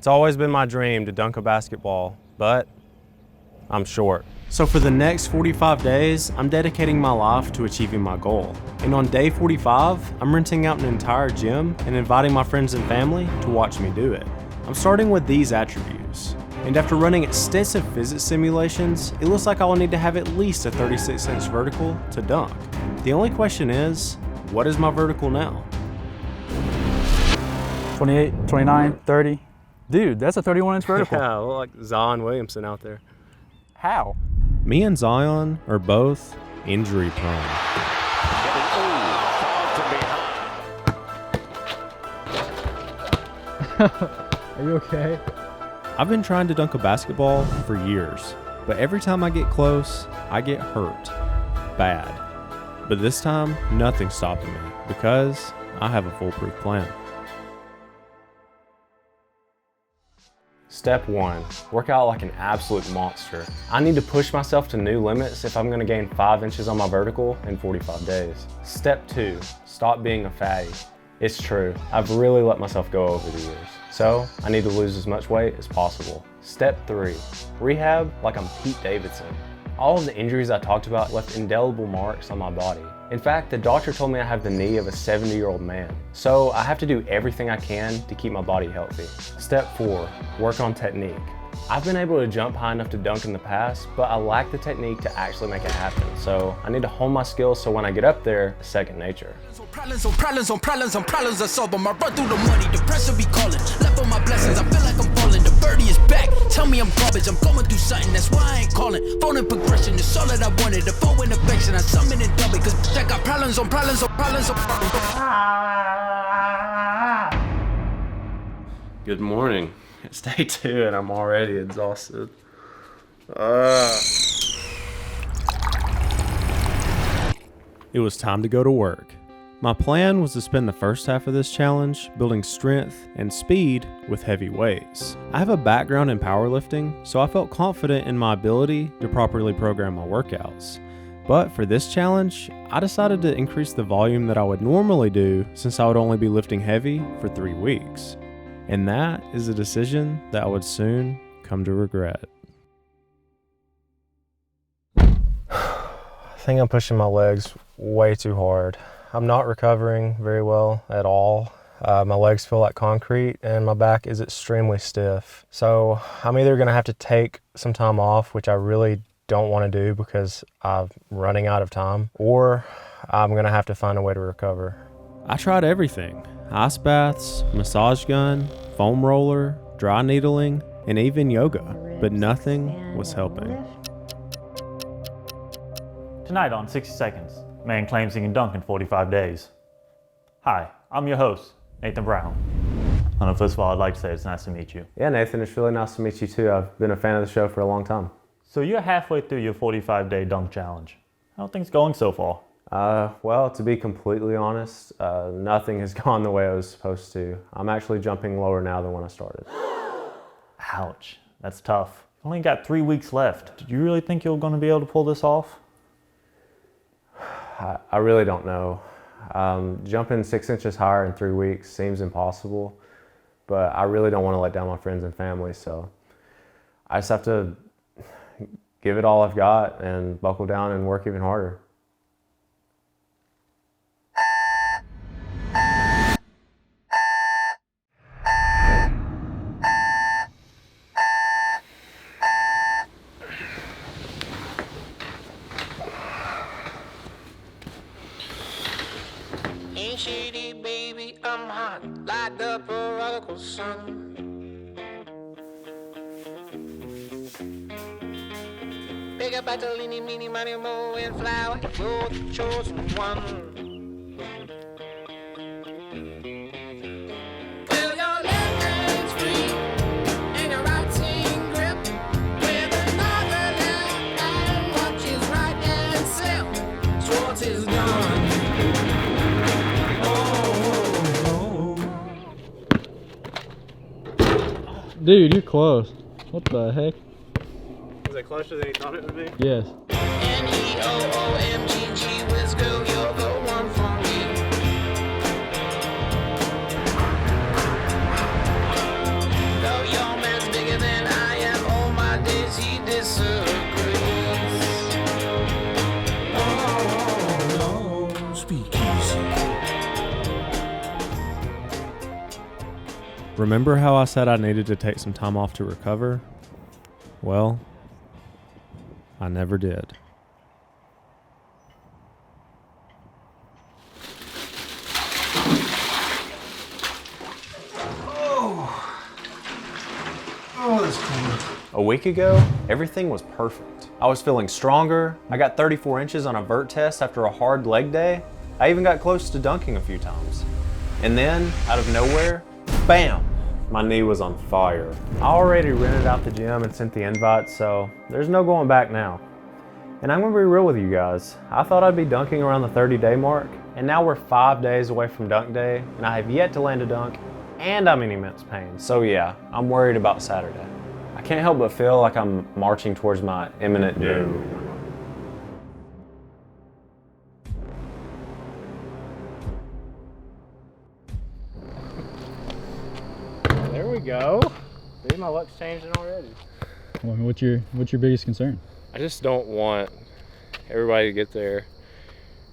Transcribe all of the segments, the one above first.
It's always been my dream to dunk a basketball, but I'm short. So for the next 45 days, I'm dedicating my life to achieving my goal. And on day 45, I'm renting out an entire gym and inviting my friends and family to watch me do it. I'm starting with these attributes. And after running extensive physics simulations, it looks like I will need to have at least a 36-inch vertical to dunk. The only question is, what is my vertical now? 28, 29, 30. Dude, that's a 31-inch vertical. Yeah, I look like Zion Williamson out there. How? Me and Zion are both injury prone. Are you okay? I've been trying to dunk a basketball for years, but every time I get close, I get hurt. Bad. But this time, nothing's stopping me because I have a foolproof plan. Step 1, work out like an absolute monster. I need to push myself to new limits if I'm gonna gain 5 inches on my vertical in 45 days. Step 2, stop being a fatty. It's true, I've really let myself go over the years. So I need to lose as much weight as possible. Step 3, rehab like I'm Pete Davidson. All of the injuries I talked about left indelible marks on my body. In fact, the doctor told me I have the knee of a 70-year-old man. So I have to do everything I can to keep my body healthy. Step 4, work on technique. I've been able to jump high enough to dunk in the past, but I lack the technique to actually make it happen. So I need to hone my skills so when I get up there, it's second nature. Problems I solve them. I run through the money, the pressure be calling. Left on my blessings, I feel like I'm falling. The birdie is back, tell me I'm garbage. I'm going through something, that's why I ain't calling. Phone and progression is all that I wanted. The phone and affection, I summon and dub it. Cause I got problems on problems on problems on problems. Good morning. It's day 2 and I'm already exhausted. It was time to go to work. My plan was to spend the first half of this challenge building strength and speed with heavy weights. I have a background in powerlifting, so I felt confident in my ability to properly program my workouts. But for this challenge, I decided to increase the volume that I would normally do since I would only be lifting heavy for 3 weeks. And that is a decision that I would soon come to regret. I think I'm pushing my legs way too hard. I'm not recovering very well at all. My legs feel like concrete and my back is extremely stiff. So I'm either gonna have to take some time off, which I really don't wanna do because I'm running out of time, or I'm gonna have to find a way to recover. I tried everything. Ice baths, massage gun, foam roller, dry needling, and even yoga, but nothing was helping. Tonight on 60 Seconds, man claims he can dunk in 45 days. Hi, I'm your host, Nathan Brown. First of all, I'd like to say it's nice to meet you. Yeah, Nathan, it's really nice to meet you too. I've been a fan of the show for a long time. So you're halfway through your 45-day dunk challenge. How are things going so far? Well, to be completely honest, nothing has gone the way I was supposed to. I'm actually jumping lower now than when I started. Ouch, that's tough. You only got 3 weeks left. Do you really think you're going to be able to pull this off? I really don't know. Jumping 6 inches higher in 3 weeks seems impossible, but I really don't want to let down my friends and family, so I just have to give it all I've got and buckle down and work even harder. Ain't shady, baby, I'm hot, like the prodigal son. Pick up Bartolini, meeny, money, mo, and flower, you're the chosen one. Will your left hand's free, and your right hand grip, with another left hand, watch his right hand slip, towards his gun. Dude, you're close. What the heck? Was it closer than you thought it would be? Yes. N-E-O-O-M-G-G, Wiz girl, you're the one for me. Though speakeasy. Remember how I said I needed to take some time off to recover? Well, I never did. Oh, that's cold. A week ago, everything was perfect. I was feeling stronger. I got 34 inches on a vert test after a hard leg day. I even got close to dunking a few times. And then, out of nowhere, bam! My knee was on fire. I already rented out the gym and sent the invite, so there's no going back now. And I'm gonna be real with you guys. I thought I'd be dunking around the 30-day mark, and now we're 5 days away from dunk day, and I have yet to land a dunk, and I'm in immense pain. So yeah, I'm worried about Saturday. I can't help but feel like I'm marching towards my imminent doom. There we go. See, my luck's changing already. Well, I mean, what's your biggest concern? I just don't want everybody to get there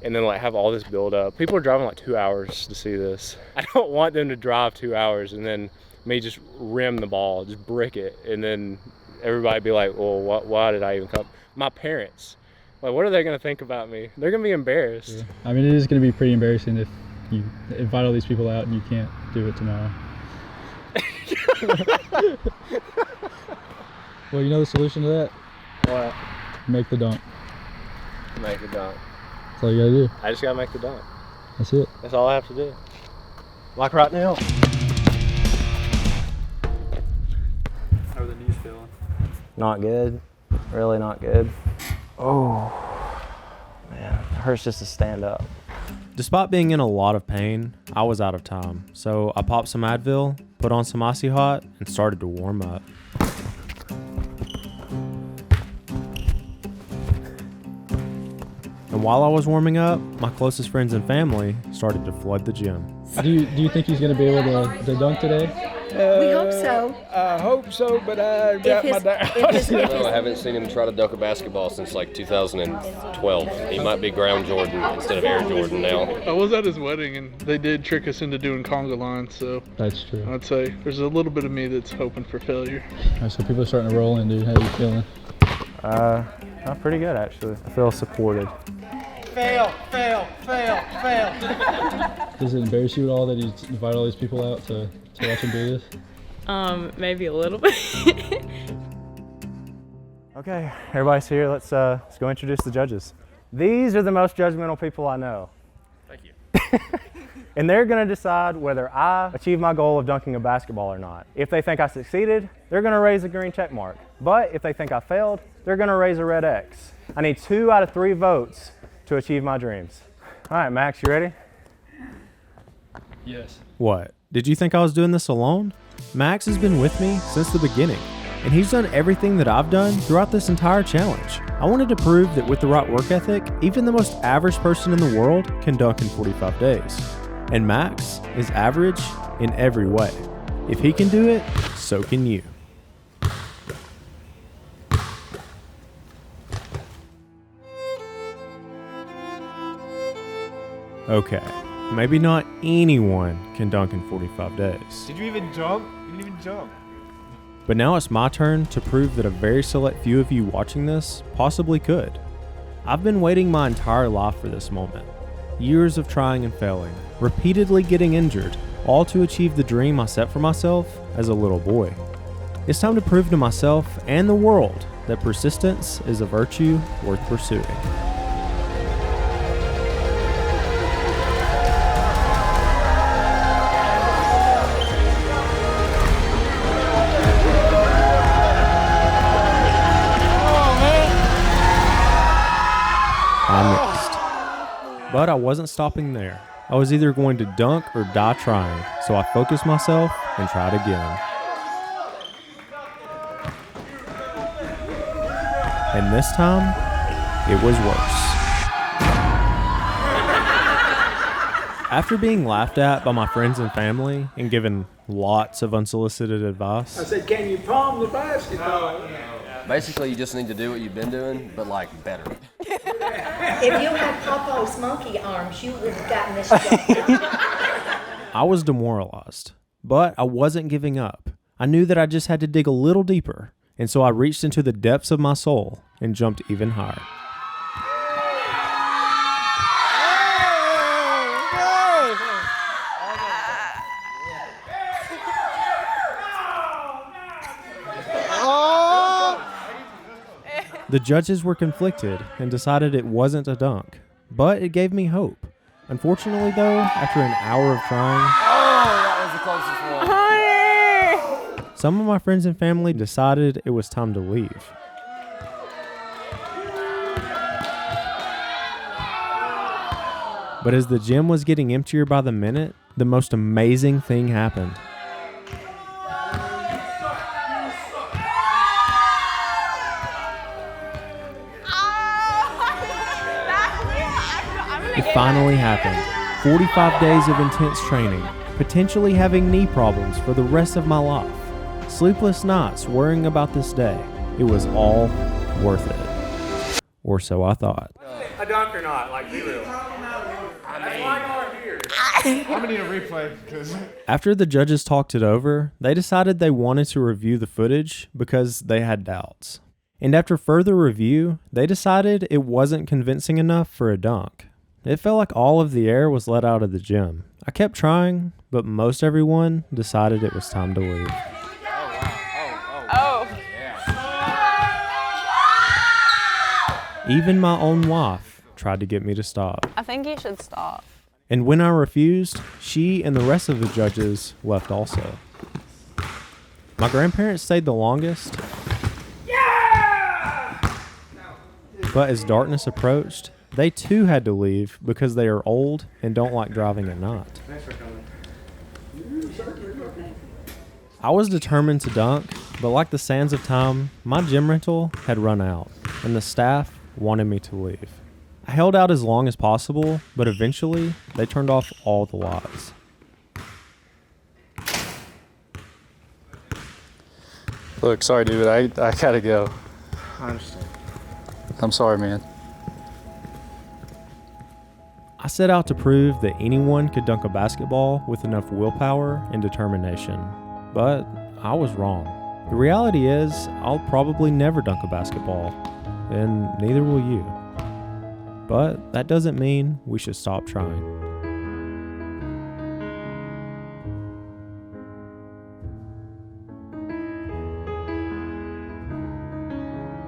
and then like have all this build up. People are driving like 2 hours to see this. I don't want them to drive 2 hours and then me just rim the ball, just brick it, and then everybody be like, well, why did I even come? My parents, like, what are they gonna think about me? They're gonna be embarrassed. Yeah. I mean, it is going to be pretty embarrassing if you invite all these people out and you can't do it tomorrow. Well, you know the solution to that? What? Make the dunk. Make the dunk. That's all you gotta do. I just gotta make the dunk. That's it. That's all I have to do. Like right now. How are the knees feeling? Not good. Really not good. Oh, man. It hurts just to stand up. Despite being in a lot of pain, I was out of time. So I popped some Advil, put on some Icy Hot, and started to warm up. And while I was warming up, my closest friends and family started to flood the gym. Do you think he's going to be able to dunk today? We hope so. I hope so, but I got my doubts. No, I haven't seen him try to dunk a basketball since like 2012. He might be ground Jordan instead of air Jordan now. I was at his wedding, and they did trick us into doing conga lines, so That's true. I'd say there's a little bit of me that's hoping for failure. All right, so people are starting to roll in, dude. How you feeling? Not pretty good, actually. I feel supported. Fail, fail, fail, fail. Does it embarrass you at all that you invite all these people out to watch him do this? Maybe a little bit. Okay, everybody's here. Let's go introduce the judges. These are the most judgmental people I know. Thank you. And they're gonna decide whether I achieve my goal of dunking a basketball or not. If they think I succeeded, they're gonna raise a green check mark. But if they think I failed, they're gonna raise a red X. I need 2 out of 3 votes to achieve my dreams. All right, Max, you ready? Yes. What? Did you think I was doing this alone? Max has been with me since the beginning, and he's done everything that I've done throughout this entire challenge. I wanted to prove that with the right work ethic, even the most average person in the world can dunk in 45 days. And Max is average in every way. If he can do it, so can you. Okay, maybe not anyone can dunk in 45 days. Did you even jump? You didn't even jump. But now it's my turn to prove that a very select few of you watching this possibly could. I've been waiting my entire life for this moment. Years of trying and failing, repeatedly getting injured, all to achieve the dream I set for myself as a little boy. It's time to prove to myself and the world that persistence is a virtue worth pursuing. I missed. But I wasn't stopping there. I was either going to dunk or die trying, so I focused myself and tried again. And this time, it was worse. After being laughed at by my friends and family and given lots of unsolicited advice, I said, can you palm the basketball? Basically, you just need to do what you've been doing, but like better. If you had Popo's monkey arms, you would have gotten this job. I was demoralized, but I wasn't giving up. I knew that I just had to dig a little deeper, and so I reached into the depths of my soul and jumped even higher. The judges were conflicted and decided it wasn't a dunk, but it gave me hope. Unfortunately, though, after an hour of trying, That was the closest one. some of my friends and family decided it was time to leave. But as the gym was getting emptier by the minute, the most amazing thing happened. It finally happened. 45 days of intense training, potentially having knee problems for the rest of my life. Sleepless nights worrying about this day. It was all worth it. Or so I thought. A dunk or not? Like, be real. That's why y'all are here. I'm gonna need a replay because After the judges talked it over, they decided they wanted to review the footage because they had doubts. And after further review, they decided it wasn't convincing enough for a dunk. It felt like all of the air was let out of the gym. I kept trying, but most everyone decided it was time to leave. Oh. Even my own wife tried to get me to stop. I think you should stop. And when I refused, she and the rest of the judges left also. My grandparents stayed the longest. But as darkness approached, they too had to leave because they are old and don't like driving at night. I was determined to dunk, but like the sands of time, my gym rental had run out, and the staff wanted me to leave. I held out as long as possible, but eventually they turned off all the lights. Look, sorry, dude, I gotta go. I understand. I'm sorry, man. I set out to prove that anyone could dunk a basketball with enough willpower and determination, but I was wrong. The reality is, I'll probably never dunk a basketball, and neither will you. But that doesn't mean we should stop trying.